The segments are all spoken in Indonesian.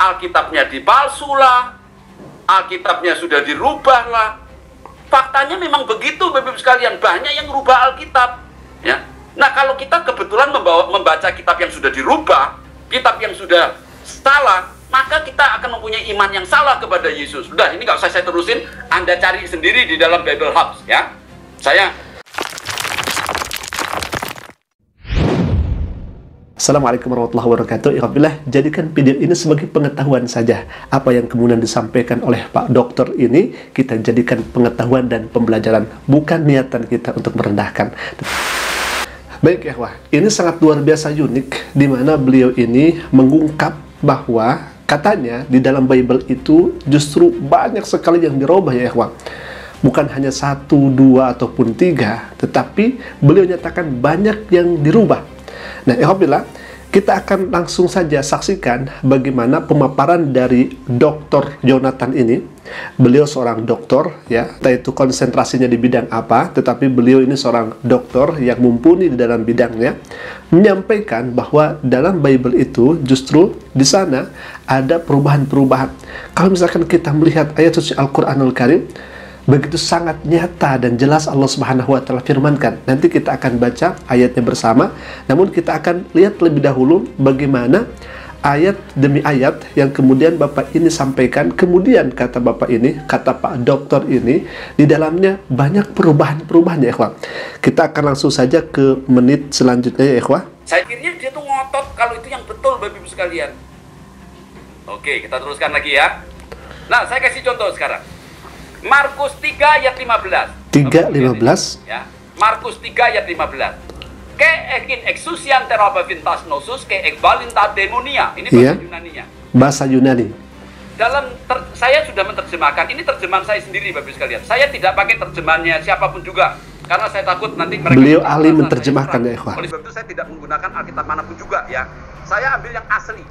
Alkitabnya dipalsu lah, Alkitabnya sudah dirubah lah. Faktanya memang begitu, Bapak-Ibu sekalian, banyak yang rubah Alkitab. Ya. Nah, kalau kita kebetulan membaca kitab yang sudah dirubah, kitab yang sudah salah, maka kita akan mempunyai iman yang salah kepada Yesus. Udah, ini nggak usah saya terusin, Anda cari sendiri di dalam Bible Hubs, ya. Assalamualaikum warahmatullahi wabarakatuh. Alhamdulillah, jadikan video ini sebagai pengetahuan saja. Apa yang kemudian disampaikan oleh Pak Dokter ini, kita jadikan pengetahuan dan pembelajaran, bukan niatan kita untuk merendahkan. Baik ya, ini sangat luar biasa unik, di mana beliau ini mengungkap bahwa katanya di dalam Bible itu justru banyak sekali yang dirubah ya, ikhwah. Bukan hanya 1, 2, ataupun 3, tetapi beliau nyatakan banyak yang dirubah. Nah, alhamdulillah, kita akan langsung saja saksikan bagaimana pemaparan dari Dr. Jonathan ini. Beliau seorang dokter, ya, entah itu konsentrasinya di bidang apa, tetapi beliau ini seorang dokter yang mumpuni di dalam bidangnya, menyampaikan bahwa dalam Bible itu justru di sana ada perubahan-perubahan. Kalau misalkan kita melihat ayat suci Al-Quranul Karim, begitu sangat nyata dan jelas Allah Subhanahu wa Ta'ala firmankan. Nanti kita akan baca ayatnya bersama, namun kita akan lihat lebih dahulu bagaimana ayat demi ayat yang kemudian Bapak ini sampaikan. Kemudian kata Bapak ini, kata Pak Dokter ini, di dalamnya banyak perubahan-perubahan ya, ikhwah. Kita akan langsung saja ke menit selanjutnya ya, ikhwah. Saya kira dia tuh ngotot kalau itu yang betul, Bapak-Ibu sekalian. Oke, kita teruskan lagi ya. Nah, saya kasih contoh sekarang. Markus 3 ayat 15. 3:15. Ya. Markus 3 ayat 15. Ke ekin exousian terabavintas nosus ke ekbalin ta demonia. Ini bahasa Yunaninya. Bahasa Yunani. Saya sudah menerjemahkan. Ini terjemahan saya sendiri, Bapak sekalian. Saya tidak pakai terjemahannya siapapun juga, karena saya takut nanti mereka. Beliau ahli menerjemahkan ya, ikhwah. Oleh sebab itu saya tidak menggunakan Alkitab manapun juga ya. Saya ambil yang asli.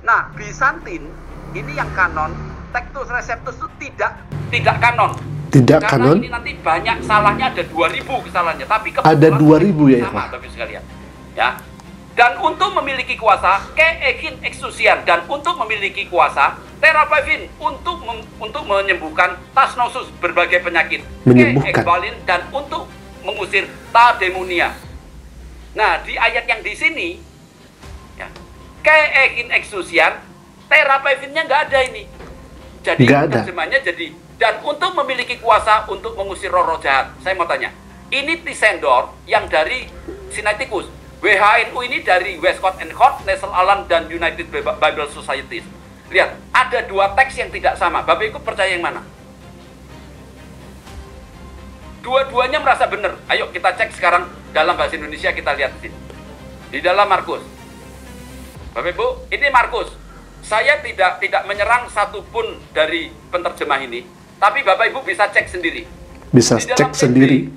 Nah, Bizantin ini yang kanon, Textus Receptus itu tidak kanon. Tidak karena kanon. Ini nanti banyak salahnya, ada 2000 kesalahannya, tapi ada 2000 ya, sama, Bapak sekalian. Ya. Dan untuk memiliki kuasa, ke ekin exousian, dan untuk memiliki kuasa, terapevin, untuk menyembuhkan tasnosus, berbagai penyakit, menyembuhkan, ke ekbalin, dan untuk mengusir ta demonia. Nah, di ayat yang di sini, ya, ke ekin exousian, terapevinnya nggak ada ini. Jadi terjemahnya jadi, dan untuk memiliki kuasa untuk mengusir roh-roh jahat. Saya mau tanya, ini Tisendor yang dari Sinaiticus, WHNU ini dari Westcott and Hort, National Alarm, dan United Bible Societies. Lihat, ada dua teks yang tidak sama. Bapak Ibu percaya yang mana? Dua-duanya merasa benar. Ayo kita cek sekarang dalam bahasa Indonesia, kita lihat di sini. Di dalam Markus. Bapak Ibu, ini Markus. Saya tidak menyerang satupun dari penterjemah ini, tapi Bapak Ibu bisa cek sendiri. Bisa cek sendiri.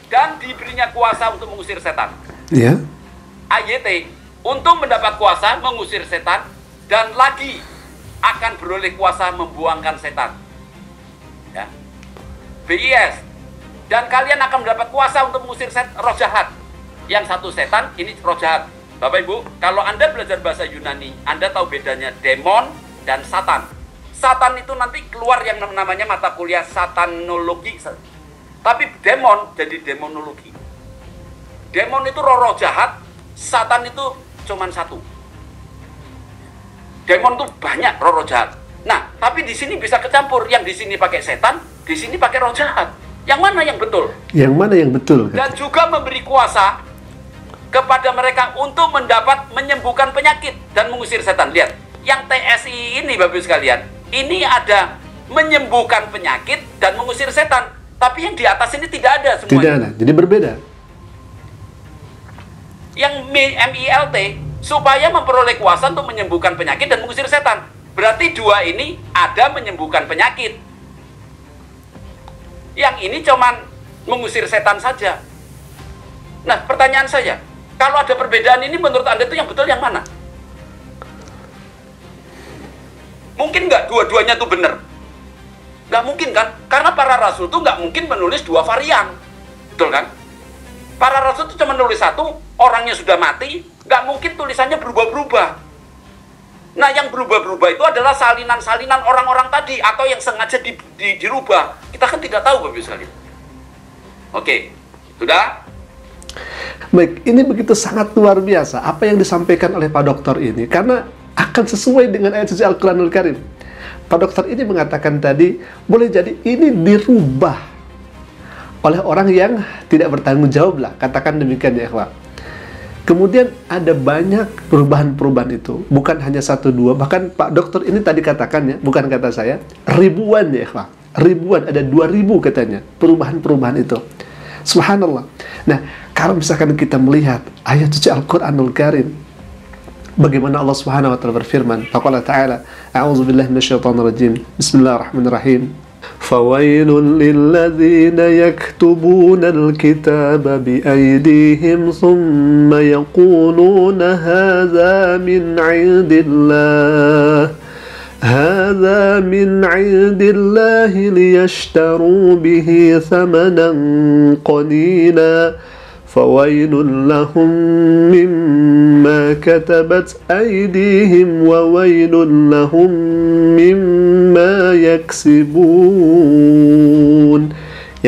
Dan diberinya kuasa untuk mengusir setan. Ya. AYT, untuk mendapat kuasa mengusir setan, dan lagi akan beroleh kuasa membuangkan setan. Ya. BIS, dan kalian akan mendapat kuasa untuk mengusir roh jahat. Yang satu setan, ini roh jahat. Bapak Ibu, kalau Anda belajar bahasa Yunani, Anda tahu bedanya demon dan satan. Satan itu nanti keluar yang namanya mata kuliah satanologi. Tapi demon jadi demonologi. Demon itu roh-roh jahat, satan itu cuman satu. Demon itu banyak roh-roh jahat. Nah, tapi di sini bisa kecampur. Yang di sini pakai setan, di sini pakai roh jahat. Yang mana yang betul? Yang mana yang betul? Dan juga memberi kuasa kepada mereka untuk menyembuhkan penyakit dan mengusir setan. Lihat, yang TSI ini Bapak sekalian, ini ada menyembuhkan penyakit dan mengusir setan. Tapi yang di atas ini tidak ada semuanya. Tidak ada, jadi berbeda. Yang MILT supaya memperoleh kuasa untuk menyembuhkan penyakit dan mengusir setan. Berarti dua ini ada menyembuhkan penyakit. Yang ini cuman mengusir setan saja. Nah, pertanyaan saya, kalau ada perbedaan ini menurut Anda itu yang betul yang mana? Mungkin nggak dua-duanya itu benar? Nggak mungkin kan? Karena para rasul itu nggak mungkin menulis dua varian. Betul kan? Para rasul itu cuma menulis satu, orangnya sudah mati, nggak mungkin tulisannya berubah-berubah. Nah, yang berubah-berubah itu adalah salinan-salinan orang-orang tadi atau yang sengaja dirubah. Kita kan tidak tahu, Bapak Ibu sekalian. Oke, sudah? Baik, ini begitu sangat luar biasa apa yang disampaikan oleh Pak Dokter ini, karena akan sesuai dengan ayat suci Al-Quranul Karim. Pak Dokter ini mengatakan tadi, boleh jadi ini dirubah oleh orang yang tidak bertanggung jawab lah, katakan demikian ya ikhwah. Kemudian ada banyak perubahan-perubahan itu, bukan hanya satu dua, bahkan Pak Dokter ini tadi katakan ya, bukan kata saya, ribuan ya ikhwah, ribuan, ada 2000 katanya, perubahan-perubahan itu. Subhanallah. Nah, kalau misalkan kita melihat ayat suci Al-Quranul Karim, bagaimana Allah Subhanahu wa Ta'ala berfirman, faqala ta'ala, a'udzubillahi minasyaitonirrajim, bismillahirrahmanirrahim, fawailun lilladzina yaktubuna al-kitaba biaydihim thumma yaquluna hadza min 'indillah هذا من عند الله ليشتروا به ثمنا قليلا فويل لهم مما كتبت أيديهم وويل لهم مما يكسبون,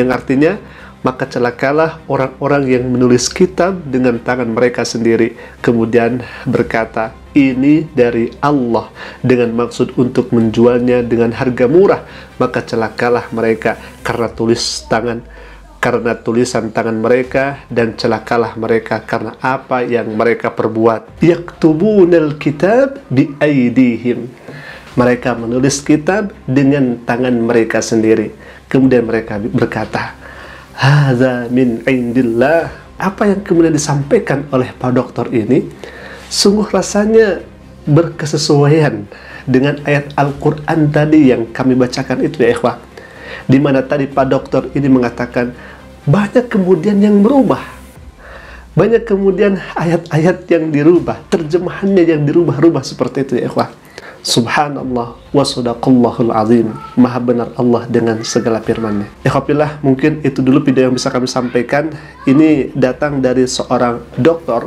yang artinya maka celakalah orang-orang yang menulis kitab dengan tangan mereka sendiri, kemudian berkata, ini dari Allah, dengan maksud untuk menjualnya dengan harga murah, maka celakalah mereka karena tulisan tangan mereka, dan celakalah mereka karena apa yang mereka perbuat. Yaktubunal kitab biaydihim, mereka menulis kitab dengan tangan mereka sendiri, kemudian mereka berkata, hadza min indillah. Apa yang kemudian disampaikan oleh Pak Dokter ini sungguh rasanya berkesesuaian dengan ayat Al-Quran tadi yang kami bacakan itu ya ikhwah, di mana tadi Pak Dokter ini mengatakan banyak kemudian yang berubah, banyak kemudian ayat-ayat yang dirubah, terjemahannya yang dirubah-rubah seperti itu ya ikhwah. Subhanallah wa sadaqallahul azim. Maha benar Allah dengan segala firman-Nya. Ikhwafillah, mungkin itu dulu video yang bisa kami sampaikan. Ini datang dari seorang dokter,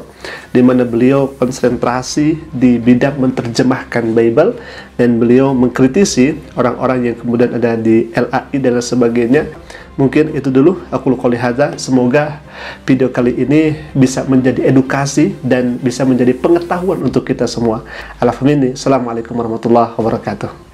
di mana beliau konsentrasi di bidang menerjemahkan Bible, dan beliau mengkritisi orang-orang yang kemudian ada di LAI dan sebagainya. Mungkin itu dulu aku qouli hadza. Semoga video kali ini bisa menjadi edukasi dan bisa menjadi pengetahuan untuk kita semua. Assalamualaikum warahmatullahi wabarakatuh.